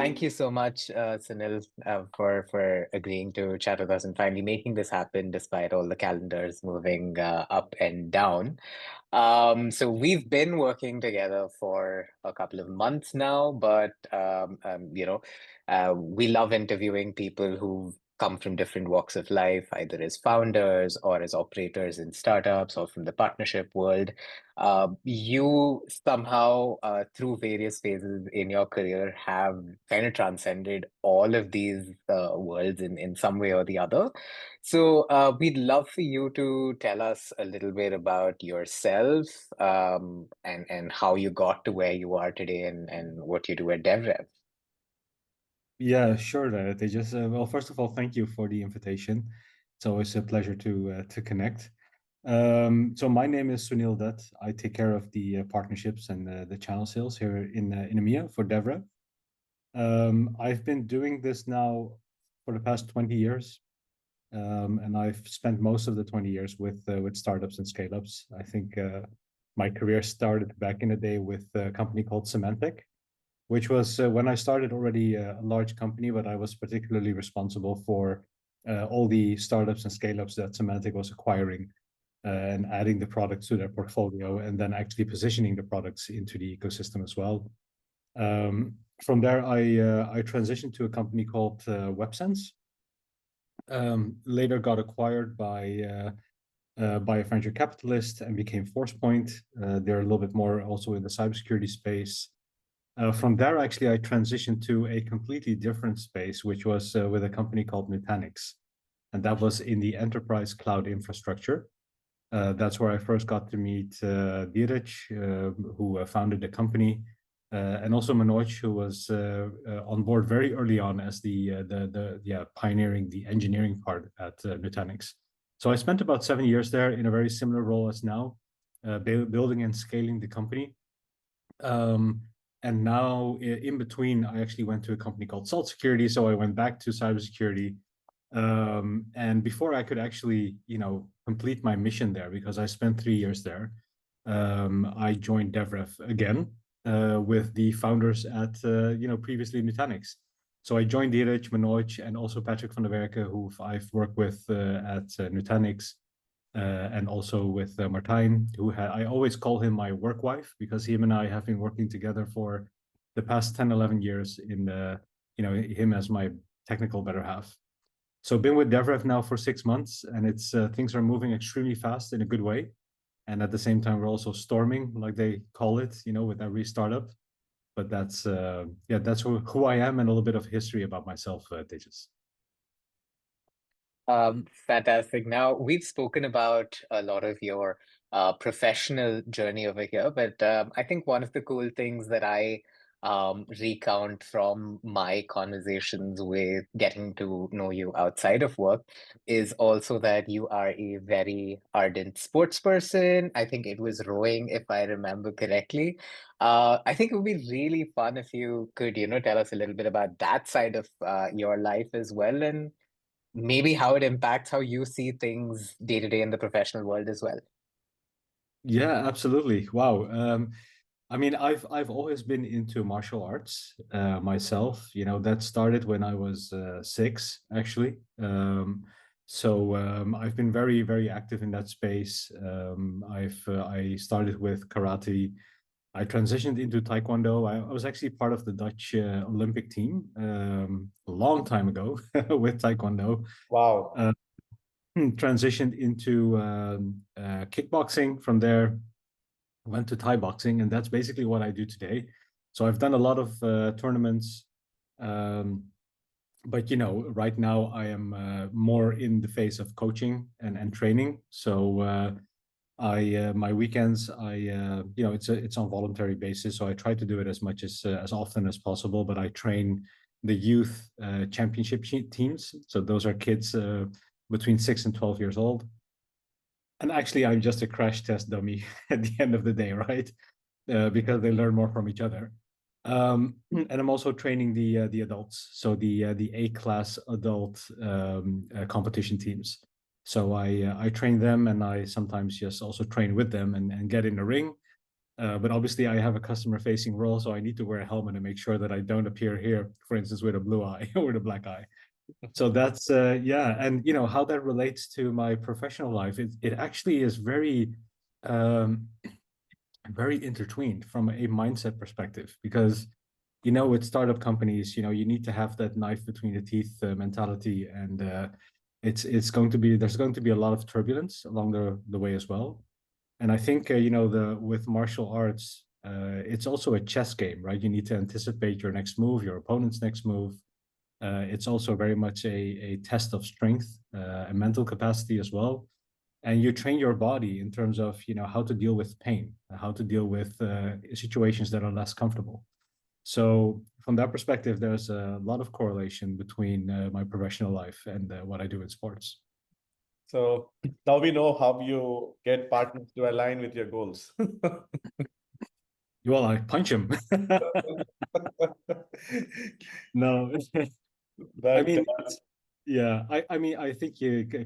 Thank you so much, Sunil, for agreeing to chat with us and finally making this happen despite all the calendars moving up and down. So we've been working together for a couple of months now, but we love interviewing people who've come from different walks of life, either as founders or as operators in startups or from the partnership world. You somehow, through various phases in your career, have kind of transcended all of these worlds in some way or the other. So, we'd love for you to tell us a little bit about yourself, and how you got to where you are today and what you do at DevRev. Yeah, sure. They just well, first of all, thank you for the invitation. It's always a pleasure to connect. So my name is Sunil Dutt. I take care of the partnerships and the channel sales here in EMEA for DevRev. I've been doing this now for the past 20 years, and I've spent most of the 20 years with startups and scale-ups. I think my career started back in the day with a company called Symantec, which was when I started already a large company, but I was particularly responsible for all the startups and scale-ups that Symantec was acquiring and adding the products to their portfolio and then actually positioning the products into the ecosystem as well. From there, I transitioned to a company called WebSense. Later got acquired by a venture capitalist and became ForcePoint. They're a little bit more also in the cybersecurity space. From there, actually, I transitioned to a completely different space, which was with a company called Nutanix. And that was in the enterprise cloud infrastructure. That's where I first got to meet Dheeraj, who founded the company, and also Manoj, who was on board very early on as the pioneering the engineering part at Nutanix. So I spent about 7 years there in a very similar role as now, building and scaling the company. And now in between, I actually went to a company called Salt Security. So I went back to cybersecurity. And before I could actually, complete my mission there, because I spent 3 years there, I joined DevRev again with the founders at, previously Nutanix. So I joined Dheeraj, Manoj, and also Patrick van der Werken, who I've worked with at Nutanix. And also with Martijn, I always call him my work wife because him and I have been working together for the past 10, 11 years in, him as my technical better half. So been with DevRev now for 6 months, and it's things are moving extremely fast in a good way. And at the same time, we're also storming, like they call it, with every startup. But that's who I am and a little bit of history about myself, Tejas. Fantastic. Now, we've spoken about a lot of your professional journey over here, but I think one of the cool things that I recount from my conversations with getting to know you outside of work is also that you are a very ardent sports person. I think it was rowing, if I remember correctly. I think it would be really fun if you could, tell us a little bit about that side of your life as well, and maybe how it impacts how you see things day to day in the professional world as well. Yeah, absolutely. Wow. I mean, I've always been into martial arts myself. That started when I was 6, actually. So I've been very, very active in that space. I started with karate. I transitioned into taekwondo. I was actually part of the Dutch Olympic team a long time ago with taekwondo. Wow. Uh, Transitioned into kickboxing from there, went to Thai boxing, and that's basically what I do today. So I've done a lot of tournaments, um, but right now I am more in the phase of coaching and training. So I my weekends it's on voluntary basis, so I try to do it as often as possible. But I train the youth championship teams, so those are kids between 6 and 12 years old. And actually, I'm just a crash test dummy at the end of the day, right? Because they learn more from each other. And I'm also training the adults, so the A class adult competition teams. So I train them, and I sometimes just also train with them and get in the ring. But obviously, I have a customer-facing role, so I need to wear a helmet and make sure that I don't appear here, for instance, with a blue eye or with a black eye. So that's yeah, and how that relates to my professional life. It actually is um, very intertwined from a mindset perspective because with startup companies, you need to have that knife between the teeth mentality, and it's going to be there's going to be a lot of turbulence along the way as well. And I think the with martial arts, it's also a chess game, right? You need to anticipate your next move, your opponent's next move. It's also very much a test of strength and mental capacity as well. And you train your body in terms of how to deal with pain, how to deal with situations that are less comfortable. So from that perspective, there's a lot of correlation between my professional life and what I do in sports. So now we know how you get partners to align with your goals. Well, I punch him. No, I But mean, yeah, I mean, I think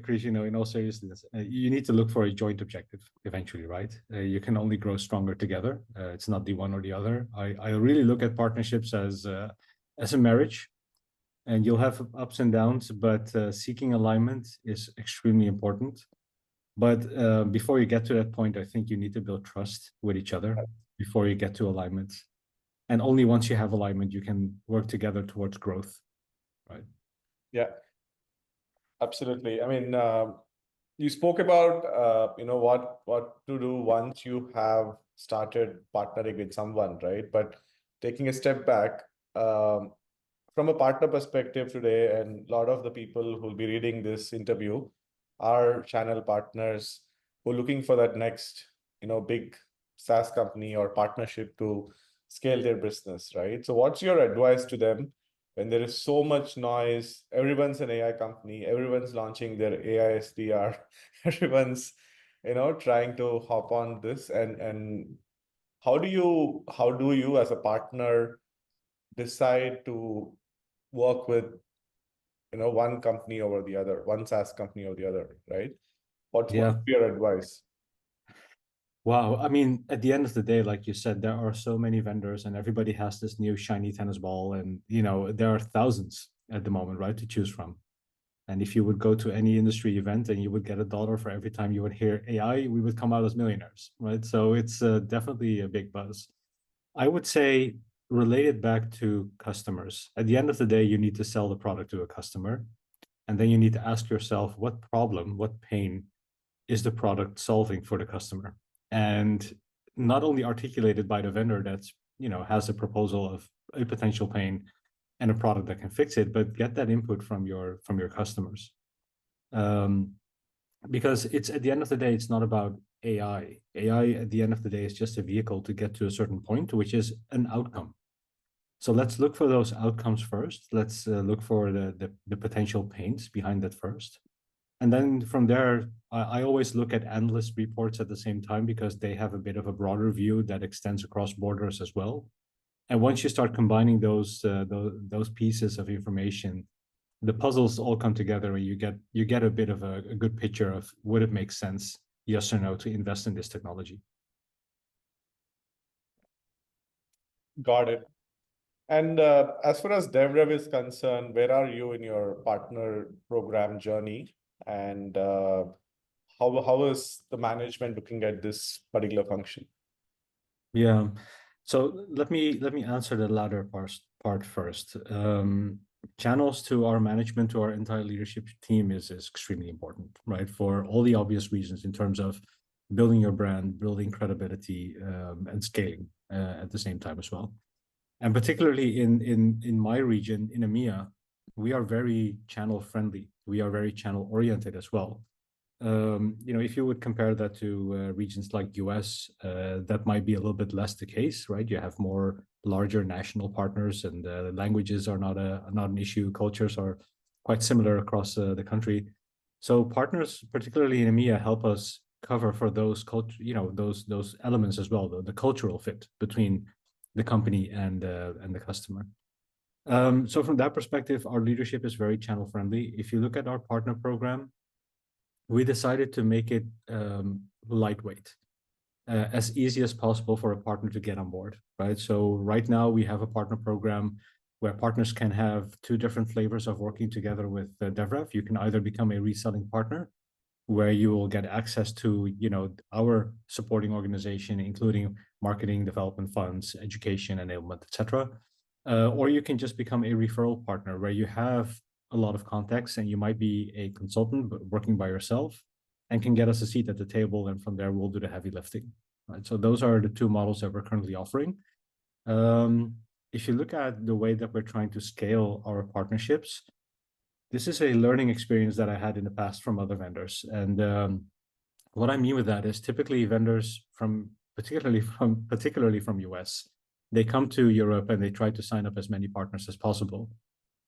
Chris, in all seriousness, you need to look for a joint objective eventually, right? You can only grow stronger together. It's not the one or the other. I really look at partnerships as a marriage, and you'll have ups and downs, but seeking alignment is extremely important. But before you get to that point, I think you need to build trust with each other before you get to alignment. And only once you have alignment, you can work together towards growth, right? yeah, absolutely. I mean, you spoke about what to do once you have started partnering with someone, right? But taking a step back, from a partner perspective today, and a lot of the people who'll be reading this interview are channel partners who are looking for that next, big SaaS company or partnership to scale their business, right? So what's your advice to them when there is so much noise? Everyone's an AI company, everyone's launching their AI SDR, everyone's, trying to hop on this, and how do you as a partner decide to work with one company over the other, one SaaS company over the other, right? What's Yeah. your advice? Wow. I mean, at the end of the day, like you said, there are so many vendors and everybody has this new shiny tennis ball. And, there are thousands at the moment, right, to choose from. And if you would go to any industry event and you would get $1 for every time you would hear AI, we would come out as millionaires, right? So it's definitely a big buzz. I would say related back to customers. At the end of the day, you need to sell the product to a customer. And then you need to ask yourself what problem, what pain is the product solving for the customer? And not only articulated by the vendor that's, has a proposal of a potential pain and a product that can fix it, but get that input from your customers. Because it's at the end of the day, it's not about AI. AI at the end of the day is just a vehicle to get to a certain point, which is an outcome. So let's look for those outcomes first. Let's look for the potential pains behind that first. And then from there, I always look at analyst reports at the same time because they have a bit of a broader view that extends across borders as well. And once you start combining those pieces of information, the puzzles all come together, and you get a bit of a good picture of would it make sense, yes or no, to invest in this technology. Got it. And as far as DevRev is concerned, where are you in your partner program journey? And how is the management looking at this particular function? Yeah. So let me answer the latter part first. Channels to our management, to our entire leadership team is extremely important, right? For all the obvious reasons in terms of building your brand, building credibility, and scaling at the same time as well. And particularly in my region, in EMEA, we are very channel friendly. We are very channel oriented as well. If you would compare that to regions like US, that might be a little bit less the case, right? You have more larger national partners, and languages are not an issue. Cultures are quite similar across the country. So partners, particularly in EMEA, help us cover for those those elements as well, the cultural fit between the company and the customer. So from that perspective, our leadership is very channel friendly. If you look at our partner program, we decided to make it lightweight. as easy as possible for a partner to get on board, right? So right now we have a partner program where partners can have two different flavors of working together with DevRev. You can either become a reselling partner, where you will get access to, our supporting organization, including marketing, development funds, education, enablement, etc. Or you can just become a referral partner, where you have a lot of contacts and you might be a consultant but working by yourself, and can get us a seat at the table, and from there we'll do the heavy lifting. Right. So those are the two models that we're currently offering. If you look at the way that we're trying to scale our partnerships, this is a learning experience that I had in the past from other vendors. And what I mean with that is typically vendors particularly from US, they come to Europe and they try to sign up as many partners as possible,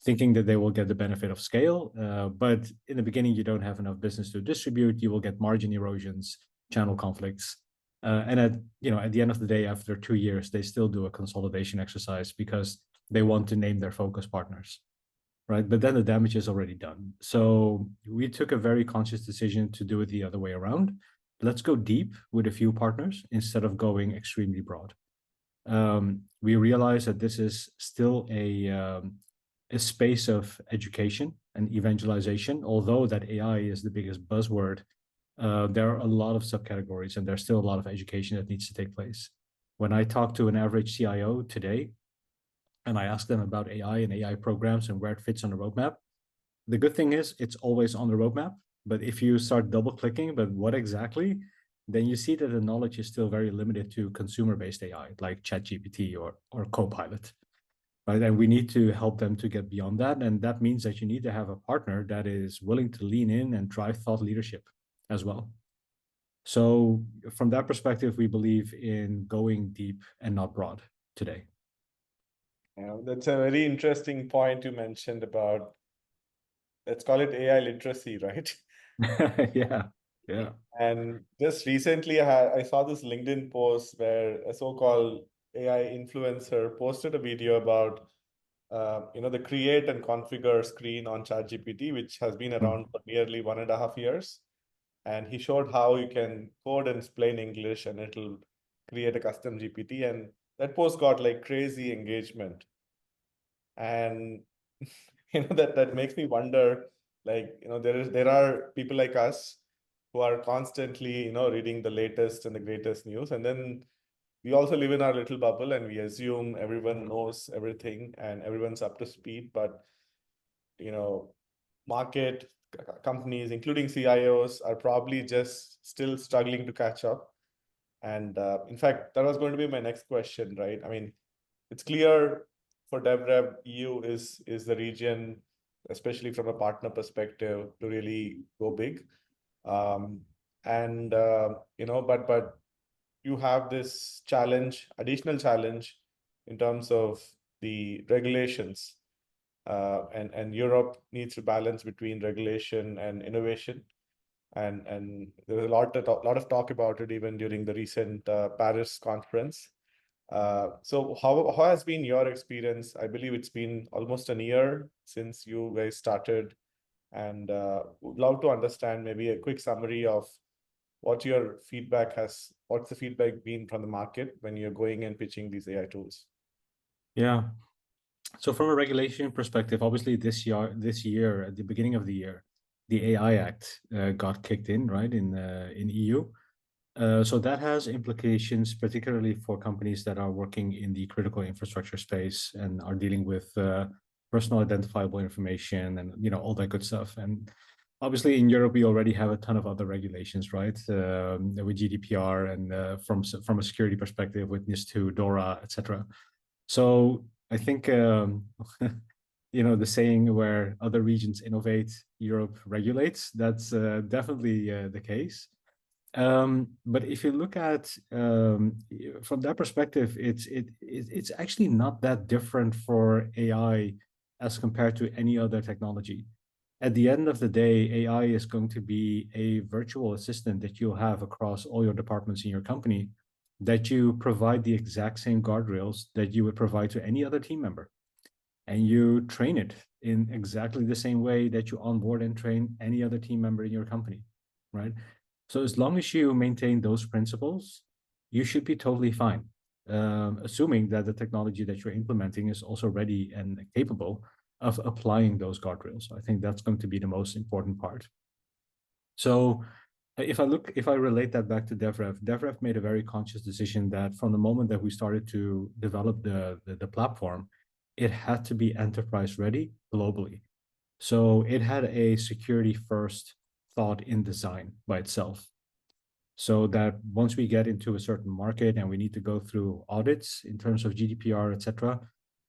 thinking that they will get the benefit of scale. But in the beginning, you don't have enough business to distribute. You will get margin erosions, channel conflicts. And at the end of the day, after 2 years, they still do a consolidation exercise because they want to name their focus partners, right? But then the damage is already done. So we took a very conscious decision to do it the other way around. Let's go deep with a few partners instead of going extremely broad. We realize that this is still a space of education and evangelization. Although that AI is the biggest buzzword, there are a lot of subcategories, and there's still a lot of education that needs to take place. When I talk to an average CIO today, and I ask them about AI and AI programs and where it fits on the roadmap, the good thing is it's always on the roadmap. But if you start double clicking, but what exactly, then you see that the knowledge is still very limited to consumer-based AI like ChatGPT or Copilot, right? And we need to help them to get beyond that. And that means that you need to have a partner that is willing to lean in and drive thought leadership as well. So from that perspective, we believe in going deep and not broad today. Yeah, that's a very interesting point you mentioned about, let's call it AI literacy, right? Yeah. And just recently, I saw this LinkedIn post where a so-called AI influencer posted a video about, the create and configure screen on ChatGPT, which has been around for nearly 1.5 years. And he showed how you can code in plain English and it'll create a custom GPT. And that post got like crazy engagement. And that makes me wonder, like, there are people like us who are constantly, reading the latest and the greatest news. And then we also live in our little bubble and we assume everyone knows everything and everyone's up to speed. But, market companies, including CIOs, are probably just still struggling to catch up. And in fact, that was going to be my next question, right? I mean, it's clear for DevRev, EU is the region, especially from a partner perspective, to really go big. But you have this additional challenge in terms of the regulations. And Europe needs to balance between regulation and innovation. And there was a lot of talk about it even during the recent Paris conference. So how has been your experience? I believe it's been almost a year since you guys started, and would love to understand maybe a quick summary of what's the feedback been from the market when you're going and pitching these AI tools? Yeah. So from a regulation perspective, obviously this year at the beginning of the year, the AI Act got kicked in, right, in EU. So that has implications, particularly for companies that are working in the critical infrastructure space and are dealing with personal identifiable information and all that good stuff. And obviously in Europe, we already have a ton of other regulations, right? With GDPR and from a security perspective with NIS2, DORA, etc. So I think the saying where other regions innovate, Europe regulates. That's definitely the case. But if you look at from that perspective, it's actually not that different for AI as compared to any other technology. At the end of the day, AI is going to be a virtual assistant that you'll have across all your departments in your company, that you provide the exact same guardrails that you would provide to any other team member. And you train it in exactly the same way that you onboard and train any other team member in your company, right? So as long as you maintain those principles, you should be totally fine, assuming that the technology that you're implementing is also ready and capable of applying those guardrails. I think that's going to be the most important part. So if I relate that back to DevRev made a very conscious decision that from the moment that we started to develop the platform, it had to be enterprise ready globally. So it had a security first thought in design by itself. So that once we get into a certain market and we need to go through audits in terms of GDPR, et cetera,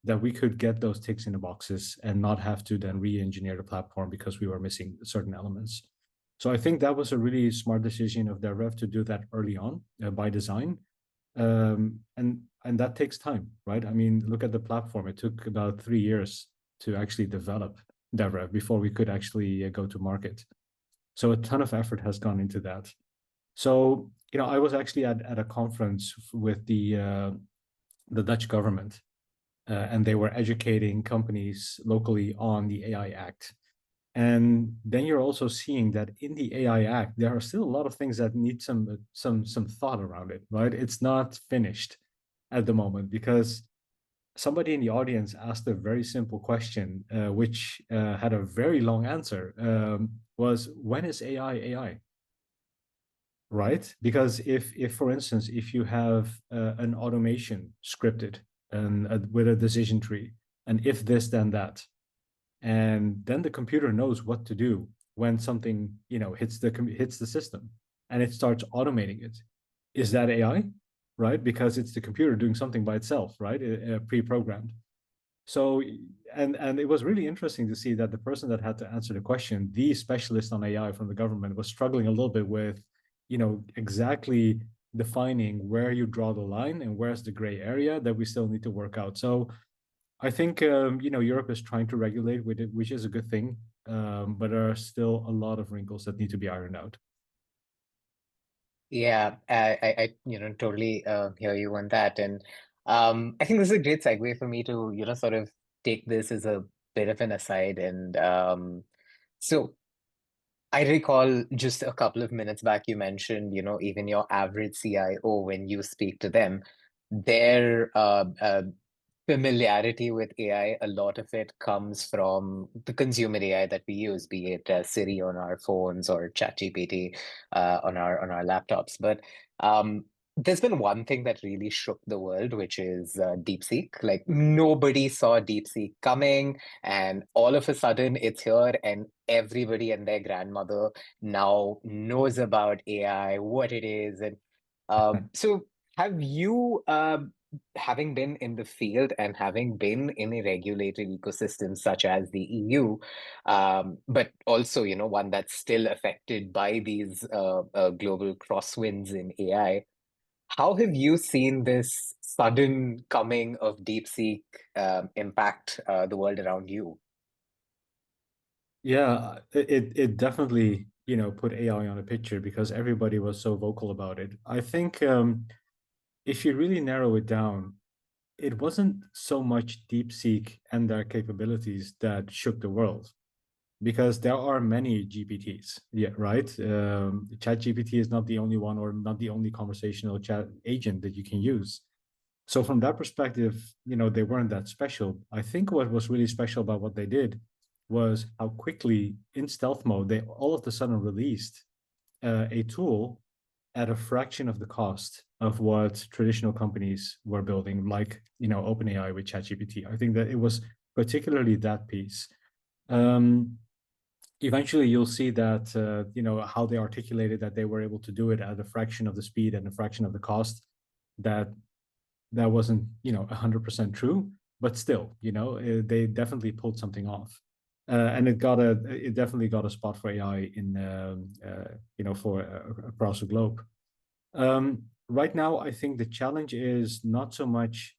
that we could get those ticks in the boxes and not have to then re-engineer the platform because we were missing certain elements. So I think that was a really smart decision of DevRev to do that early on by design. And that takes time, right? I mean, look at the platform. It took about 3 years to actually develop DevRev before we could actually go to market. So a ton of effort has gone into that. So, I was actually at a conference with the Dutch government, and they were educating companies locally on the AI Act. And then you're also seeing that in the AI Act, there are still a lot of things that need some thought around it, right? It's not finished at the moment because somebody in the audience asked a very simple question, which had a very long answer. Was when is AI AI? Right? Because if for instance, if you have an automation scripted and with a decision tree, and if this then that, and then the computer knows what to do when something hits the system, and it starts automating it, is that AI? Right? Because it's the computer doing something by itself, right? Pre-programmed. So, and it was really interesting to see that the person that had to answer the question, the specialist on AI from the government, was struggling a little bit with, exactly defining where you draw the line and where's the gray area that we still need to work out. So I think, Europe is trying to regulate with it, which is a good thing. But there are still a lot of wrinkles that need to be ironed out. Yeah, I totally hear you on that, and I think this is a great segue for me to sort of take this as a bit of an aside, and so I recall just a couple of minutes back you mentioned, even your average CIO, when you speak to them, their familiarity with AI, a lot of it comes from the consumer AI that we use, be it Siri on our phones or ChatGPT on our laptops. But there's been one thing that really shook the world, which is DeepSeek. Like nobody saw DeepSeek coming, and all of a sudden it's here, and everybody and their grandmother now knows about AI, what it is, and so have you having been in the field and having been in a regulated ecosystem such as the EU, but also, one that's still affected by these global crosswinds in AI, how have you seen this sudden coming of DeepSeek impact the world around you? Yeah, it definitely, put AI on a picture because everybody was so vocal about it. I think if you really narrow it down, it wasn't so much DeepSeek and their capabilities that shook the world, because there are many GPTs. Yeah, right. ChatGPT is not the only one or not the only conversational chat agent that you can use. So from that perspective, they weren't that special. I think what was really special about what they did was how quickly in stealth mode they all of a sudden released a tool at a fraction of the cost of what traditional companies were building, like OpenAI with ChatGPT. I think that it was particularly that piece. Eventually, you'll see that how they articulated that they were able to do it at a fraction of the speed and a fraction of the cost. That wasn't 100% true, but still, they definitely pulled something off. And it definitely got a spot for AI in for across the globe. Right now, I think the challenge is not so much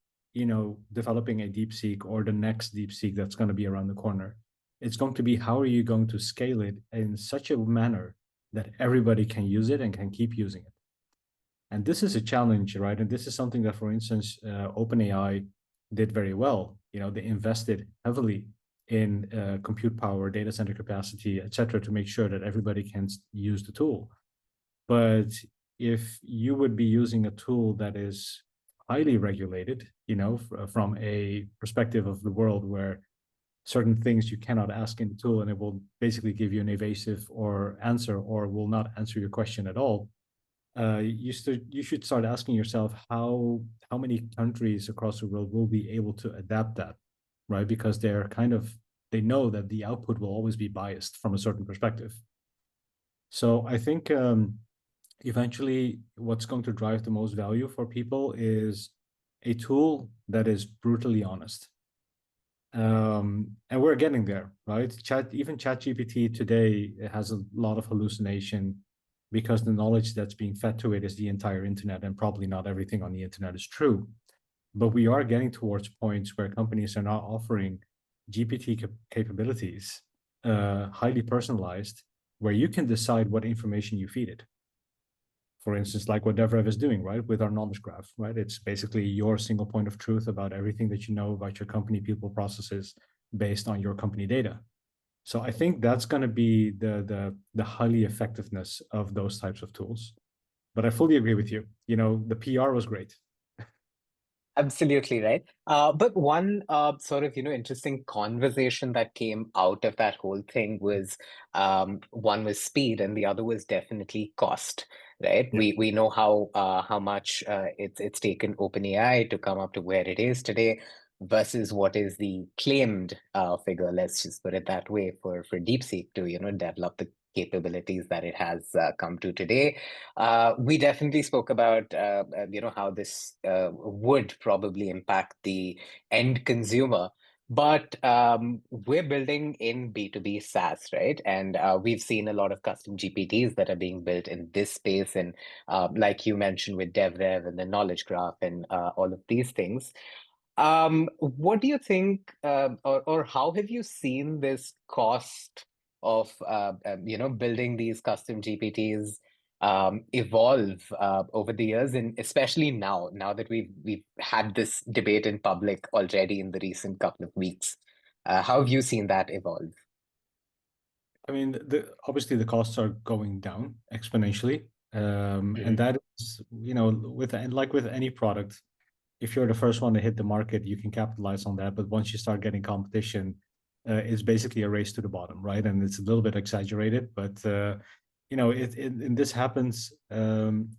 developing a DeepSeek or the next DeepSeek that's going to be around the corner. It's going to be how are you going to scale it in such a manner that everybody can use it and can keep using it. And this is a challenge, right? And this is something that, for instance, OpenAI did very well. They invested heavily in compute power, data center capacity, et cetera, to make sure that everybody can use the tool. But if you would be using a tool that is highly regulated, from a perspective of the world where certain things you cannot ask in the tool and it will basically give you an evasive or answer or will not answer your question at all. You should start asking yourself how many countries across the world will be able to adapt that, right? Because they know that the output will always be biased from a certain perspective. So I think eventually what's going to drive the most value for people is a tool that is brutally honest. And we're getting there, right? Even ChatGPT today has a lot of hallucination because the knowledge that's being fed to it is the entire internet, and probably not everything on the internet is true. But we are getting towards points where companies are now offering GPT capabilities, highly personalized, where you can decide what information you feed it. For instance, like what DevRev is doing, right, with our knowledge graph, right? It's basically your single point of truth about everything that you know about your company, people, processes, based on your company data. So I think that's going to be the highly effectiveness of those types of tools. But I fully agree with you. The PR was great. Absolutely right. But one sort of, interesting conversation that came out of that whole thing was one was speed and the other was definitely cost, right? Yeah. We know how much it's taken OpenAI to come up to where it is today versus what is the claimed figure, let's just put it that way, for DeepSeek to, develop the capabilities that it has come to today. We definitely spoke about how this would probably impact the end consumer, but we're building in B2B SaaS, right? And we've seen a lot of custom GPTs that are being built in this space, and like you mentioned with DevRev and the knowledge graph and all of these things. What do you think, or how have you seen this cost of, building these custom GPTs evolve over the years, and especially now that we've had this debate in public already in the recent couple of weeks? How have you seen that evolve? I mean, obviously the costs are going down exponentially, and that is, with any product, if you're the first one to hit the market, you can capitalize on that. But once you start getting competition, it's basically a race to the bottom, right? And it's a little bit exaggerated, but this happens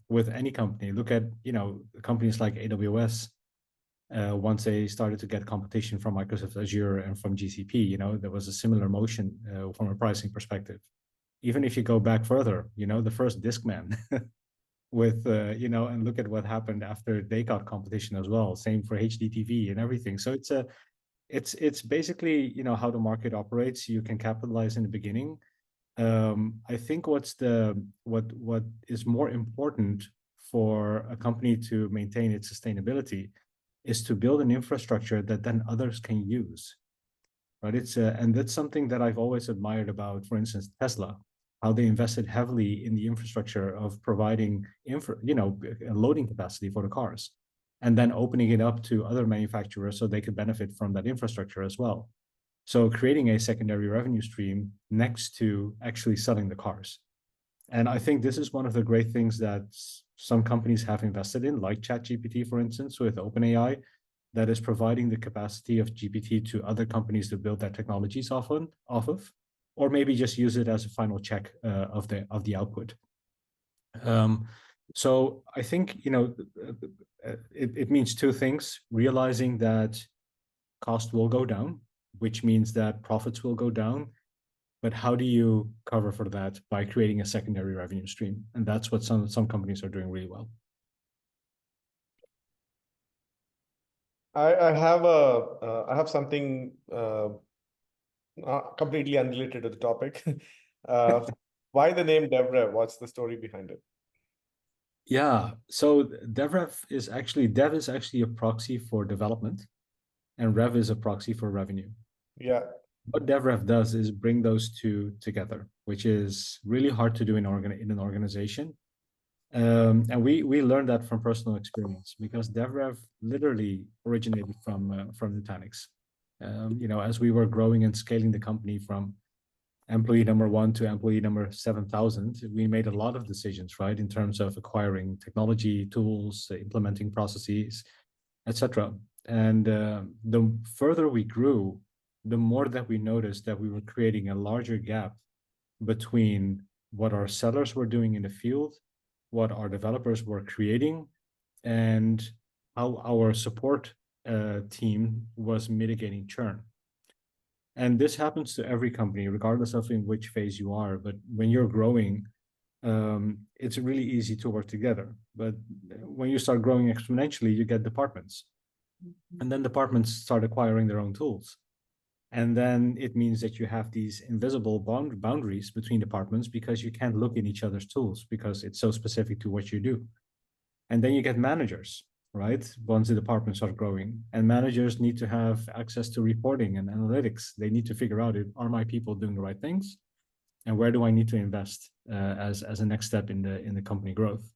with any company. Look at companies like AWS. Once they started to get competition from Microsoft Azure and from GCP, there was a similar motion from a pricing perspective. Even if you go back further, the first Discman with and look at what happened after they got competition as well. Same for HDTV and everything. So it's basically how the market operates. You can capitalize in the beginning. I think what is more important for a company to maintain its sustainability is to build an infrastructure that then others can use, right? And that's something that I've always admired about, for instance, Tesla, how they invested heavily in the infrastructure of providing loading capacity for the cars, and then opening it up to other manufacturers so they could benefit from that infrastructure as well. So creating a secondary revenue stream next to actually selling the cars. And I think this is one of the great things that some companies have invested in, like ChatGPT, for instance, with OpenAI, that is providing the capacity of GPT to other companies to build their technologies off of, or maybe just use it as a final check of the output. So I think it means two things: realizing that cost will go down, which means that profits will go down. But how do you cover for that? By creating a secondary revenue stream, and that's what some companies are doing really well. I have something completely unrelated to the topic. Why the name DevRev? What's the story behind it? Yeah, so DevRev is actually Dev is actually a proxy for development, and Rev is a proxy for revenue. Yeah. What DevRev does is bring those two together, which is really hard to do in an organization. And we learned that from personal experience, because DevRev literally originated from Nutanix. As we were growing and scaling the company from employee number 1 to employee number 7,000, we made a lot of decisions, right, in terms of acquiring technology, tools, implementing processes, etc. And the further we grew, the more that we noticed that we were creating a larger gap between what our sellers were doing in the field, what our developers were creating, and how our support team was mitigating churn. And this happens to every company, regardless of in which phase you are. But when you're growing, it's really easy to work together. But when you start growing exponentially, you get departments. And then departments start acquiring their own tools. And then it means that you have these invisible boundaries between departments because you can't look in each other's tools because it's so specific to what you do. And then you get managers, right? Once the departments are growing, and managers need to have access to reporting and analytics. They need to figure out, are my people doing the right things, and where do I need to invest as a next step in the company growth.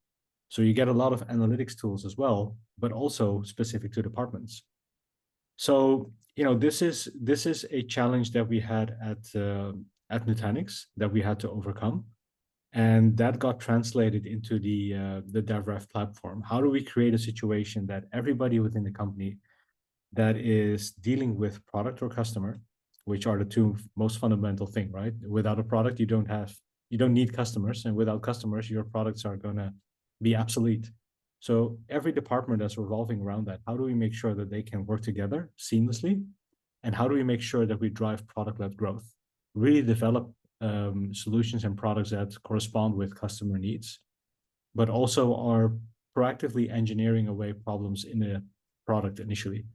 So you get a lot of analytics tools as well, but also specific to departments. So this is a challenge that we had at Nutanix that we had to overcome. And that got translated into the DevRev platform. How do we create a situation that everybody within the company that is dealing with product or customer, which are the two most fundamental thing, right? Without a product, you don't need customers, and without customers, your products are gonna be obsolete. So every department that's revolving around that, how do we make sure that they can work together seamlessly? And how do we make sure that we drive product-led growth? Really develop solutions and products that correspond with customer needs, but also are proactively engineering away problems in the product initially.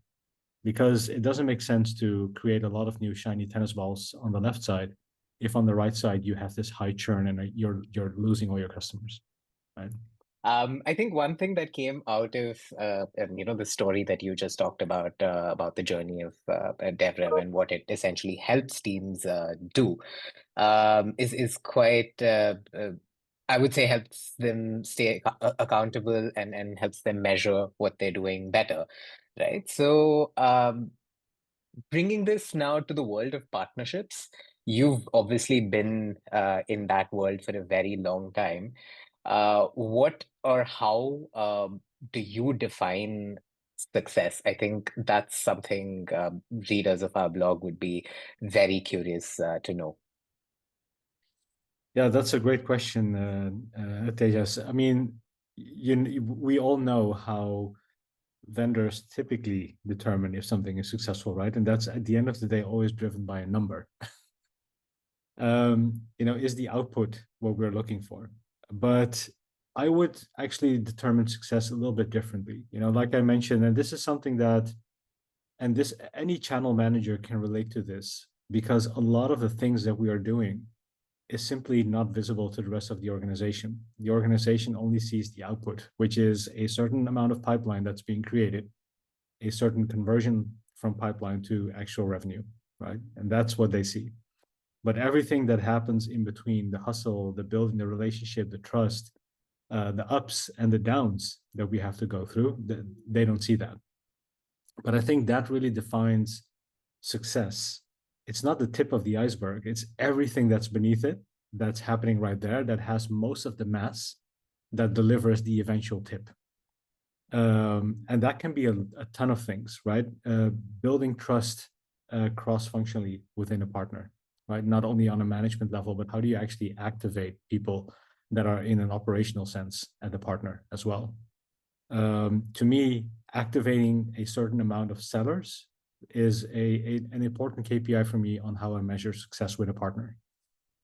Because it doesn't make sense to create a lot of new shiny tennis balls on the left side if on the right side you have this high churn and you're losing all your customers, right? I think one thing that came out of the story that you just talked about the journey of DevRev and what it essentially helps teams do is quite I would say helps them stay accountable and helps them measure what they're doing better, right? So bringing this now to the world of partnerships, you've obviously been in that world for a very long time. What or how do you define success? I think that's something readers of our blog would be very curious to know. Yeah, that's a great question, Tejas. I mean, we all know how vendors typically determine if something is successful, right? And that's at the end of the day always driven by a number. Is the output what we're looking for? But I would actually determine success a little bit differently. Like I mentioned, and this is something that, and this any channel manager can relate to this because a lot of the things that we are doing is simply not visible to the rest of the organization. The organization only sees the output, which is a certain amount of pipeline that's being created, a certain conversion from pipeline to actual revenue, right? And that's what they see. But everything that happens in between, the hustle, the building, the relationship, the trust, the ups and the downs that we have to go through, they don't see that. But I think that really defines success. It's not the tip of the iceberg. It's everything that's beneath it that's happening right there that has most of the mass that delivers the eventual tip. And that can be a ton of things, right? Building trust cross-functionally within a partner, right? Not only on a management level, but how do you actually activate people that are in an operational sense at the partner as well? To me, activating a certain amount of sellers is an important KPI for me on how I measure success with a partner.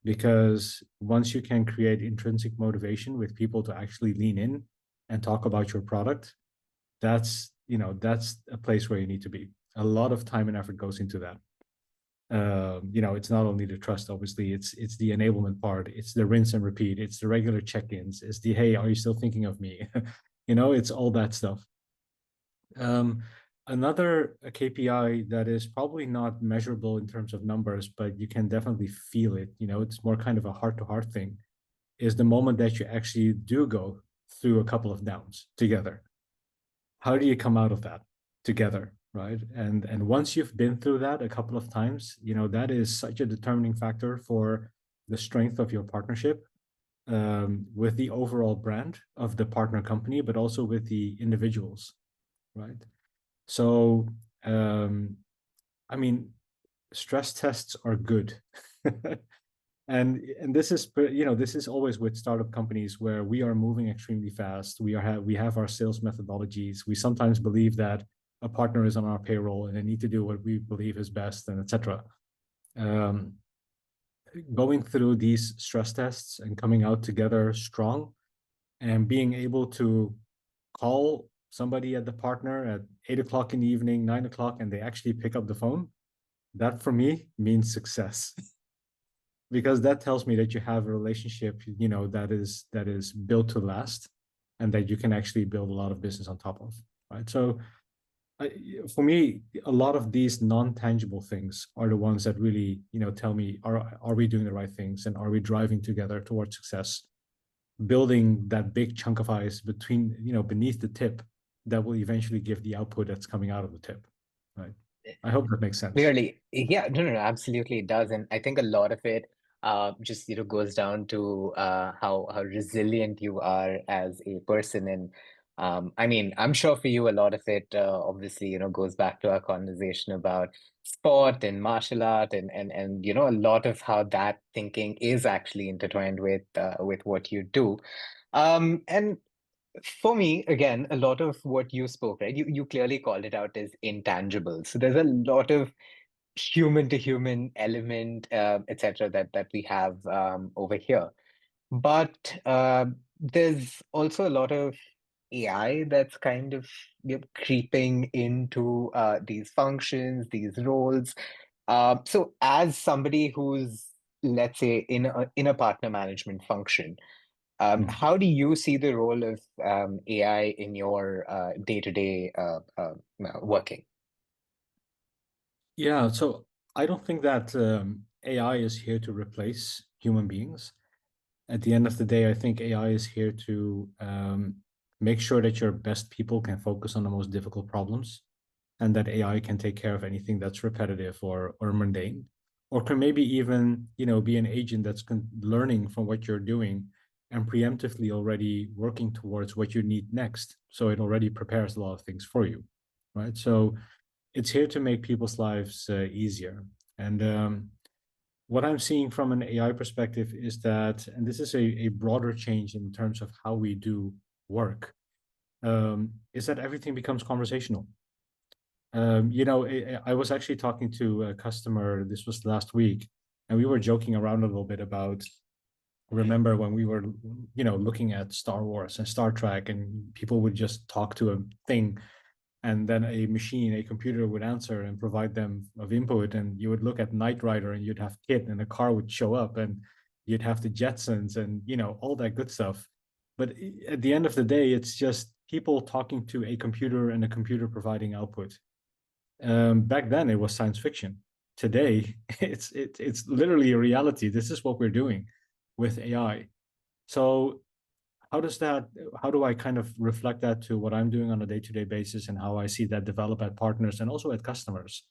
Because once you can create intrinsic motivation with people to actually lean in and talk about your product, that's a place where you need to be. A lot of time and effort goes into that. It's not only the trust, obviously, it's the enablement part, it's the rinse and repeat, it's the regular check-ins, it's the, hey, are you still thinking of me? It's all that stuff. Another KPI that is probably not measurable in terms of numbers, but you can definitely feel it, it's more kind of a heart-to-heart thing, is the moment that you actually do go through a couple of downs together. How do you come out of that together? right? And once you've been through that a couple of times, that is such a determining factor for the strength of your partnership, with the overall brand of the partner company, but also with the individuals, right? So, I mean, stress tests are good. And this is, this is always with startup companies where we are moving extremely fast. We have our sales methodologies. We sometimes believe that a partner is on our payroll and they need to do what we believe is best, and etc. Going through these stress tests and coming out together strong, and being able to call somebody at the partner at 8 o'clock in the evening, 9 o'clock, and they actually pick up the phone, that for me means success. Because that tells me that you have a relationship, that is built to last, and that you can actually build a lot of business on top of, right? So for me, a lot of these non-tangible things are the ones that really, tell me, are we doing the right things, and are we driving together towards success, building that big chunk of ice between, beneath the tip, that will eventually give the output that's coming out of the tip, right? I hope that makes sense. Clearly, yeah, no, absolutely it does. And I think a lot of it just, goes down to how resilient you are as a person. And I mean, I'm sure for you, a lot of it obviously, goes back to our conversation about sport and martial art, and a lot of how that thinking is actually intertwined with what you do. And for me, again, a lot of what you spoke, right? You clearly called it out as intangible. So there's a lot of human to human element, etc., that we have over here. But there's also a lot of AI that's kind of creeping into these functions, these roles. So as somebody who's, let's say, in a partner management function, Mm. how do you see the role of AI in your day-to-day working? Yeah, so I don't think that AI is here to replace human beings. At the end of the day, I think AI is here to make sure that your best people can focus on the most difficult problems, and that AI can take care of anything that's repetitive or mundane, or can maybe even, be an agent that's learning from what you're doing and preemptively already working towards what you need next. So it already prepares a lot of things for you, right? So it's here to make people's lives easier. And what I'm seeing from an AI perspective is that, and this is a broader change in terms of how we do work, is that everything becomes conversational. I was actually talking to a customer, this was last week, and we were joking around a little bit about, remember when we were, looking at Star Wars and Star Trek, and people would just talk to a thing, and then a machine, a computer would answer and provide them of input, and you would look at Knight Rider and you'd have Kit, and a car would show up, and you'd have the Jetsons and all that good stuff. But at the end of the day, it's just people talking to a computer and a computer providing output. Back then it was science fiction. Today it's literally a reality. This is what we're doing with AI. So how do I kind of reflect that to what I'm doing on a day-to-day basis, and how I see that develop at partners and also at customers,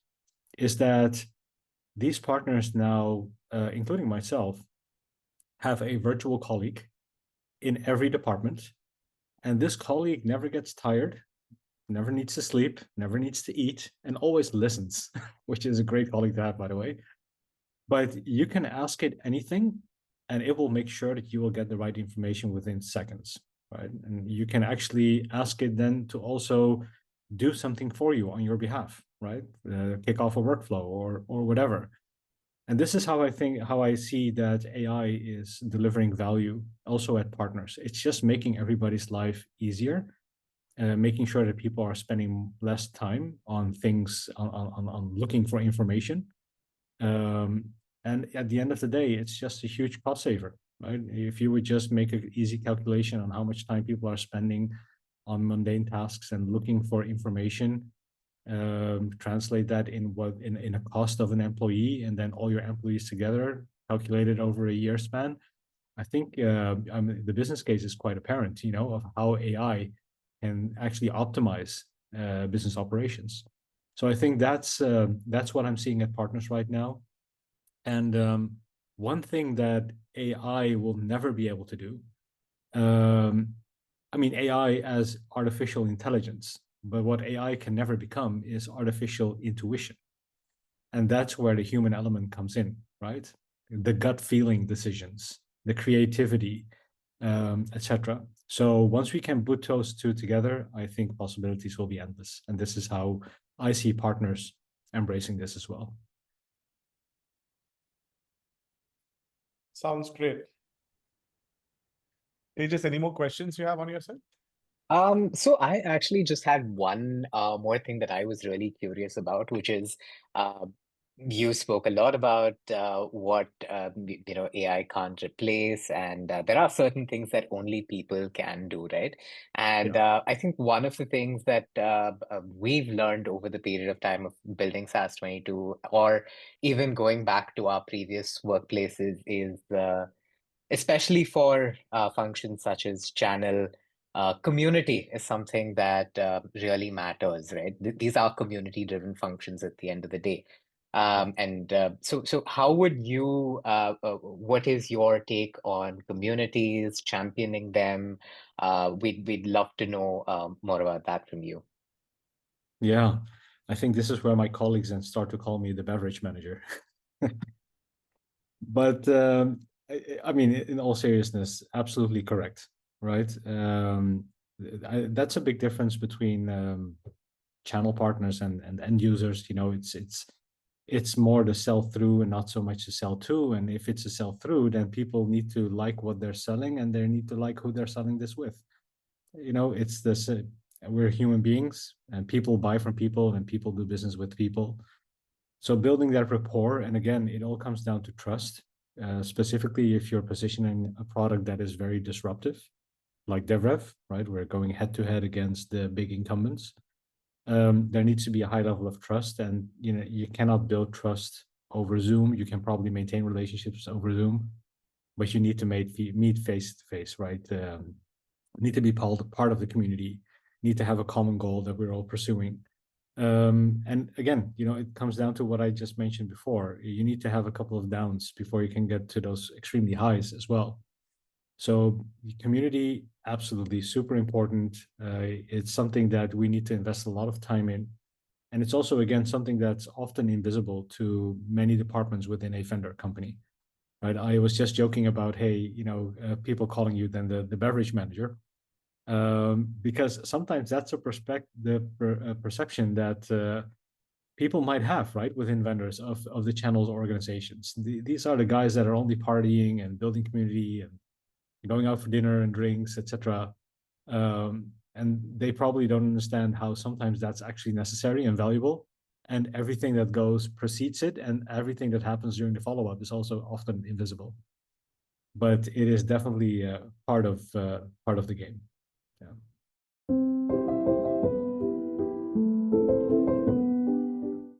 is that these partners now, including myself, have a virtual colleague in every department, and this colleague never gets tired, never needs to sleep, never needs to eat, and always listens, which is a great colleague to have, by the way. But you can ask it anything, and it will make sure that you will get the right information within seconds, right? And you can actually ask it then to also do something for you on your behalf, right? Kick off a workflow or whatever. And this is how I see that AI is delivering value also at partners. It's just making everybody's life easier, making sure that people are spending less time on things, on looking for information. And at the end of the day, it's just a huge cost saver, right? If you would just make an easy calculation on how much time people are spending on mundane tasks and looking for information, translate that in a cost of an employee, and then all your employees together, calculated over a year span, I think the business case is quite apparent, of how AI can actually optimize business operations. So I think that's what I'm seeing at partners right now. And one thing that AI will never be able to do, I mean, AI as artificial intelligence, but what AI can never become is artificial intuition. And that's where the human element comes in, right? The gut feeling decisions, the creativity, etc. So once we can put those two together, I think possibilities will be endless. And this is how I see partners embracing this as well. Sounds great. Tejas, any more questions you have on your side? So I actually just had one more thing that I was really curious about, which is uh, you spoke a lot about what AI can't replace, and there are certain things that only people can do, right? And Yeah. I think one of the things that we've learned over the period of time of building SAS 22, or even going back to our previous workplaces, is especially for functions such as channel. Community is something that really matters, right? These are community-driven functions at the end of the day. Yeah. So how would you, what is your take on communities, championing them? We'd love to know more about that from you. Yeah. I think this is where my colleagues then start to call me the beverage manager. But I mean, in all seriousness, absolutely correct, right? That's a big difference between channel partners and end users. You know, it's more the sell through and not so much the sell to. And if it's a sell through, then people need to like what they're selling and they need to like who they're selling this with. You know, it's this. We're human beings, and people buy from people, and people do business with people. So building that rapport, and again, it all comes down to trust. Specifically, if you're positioning a product that is very disruptive, like DevRev, right? We're going head to head against the big incumbents. There needs to be a high level of trust, and you cannot build trust over Zoom. You can probably maintain relationships over Zoom, but you need to meet face to face, right? Need to be part of the community. Need to have a common goal that we're all pursuing. And again, it comes down to what I just mentioned before. You need to have a couple of downs before you can get to those extremely highs as well. So community, absolutely super important. It's something that we need to invest a lot of time in. And it's also, again, something that's often invisible to many departments within a vendor company, right? I was just joking about, hey, people calling you then the beverage manager, because sometimes that's a perception that people might have, right, within vendors of the channels organizations. These are the guys that are only partying and building community and going out for dinner and drinks, etc. And they probably don't understand how sometimes that's actually necessary and valuable. And everything that goes precedes it, and everything that happens during the follow-up is also often invisible. But it is definitely part of the game. Yeah.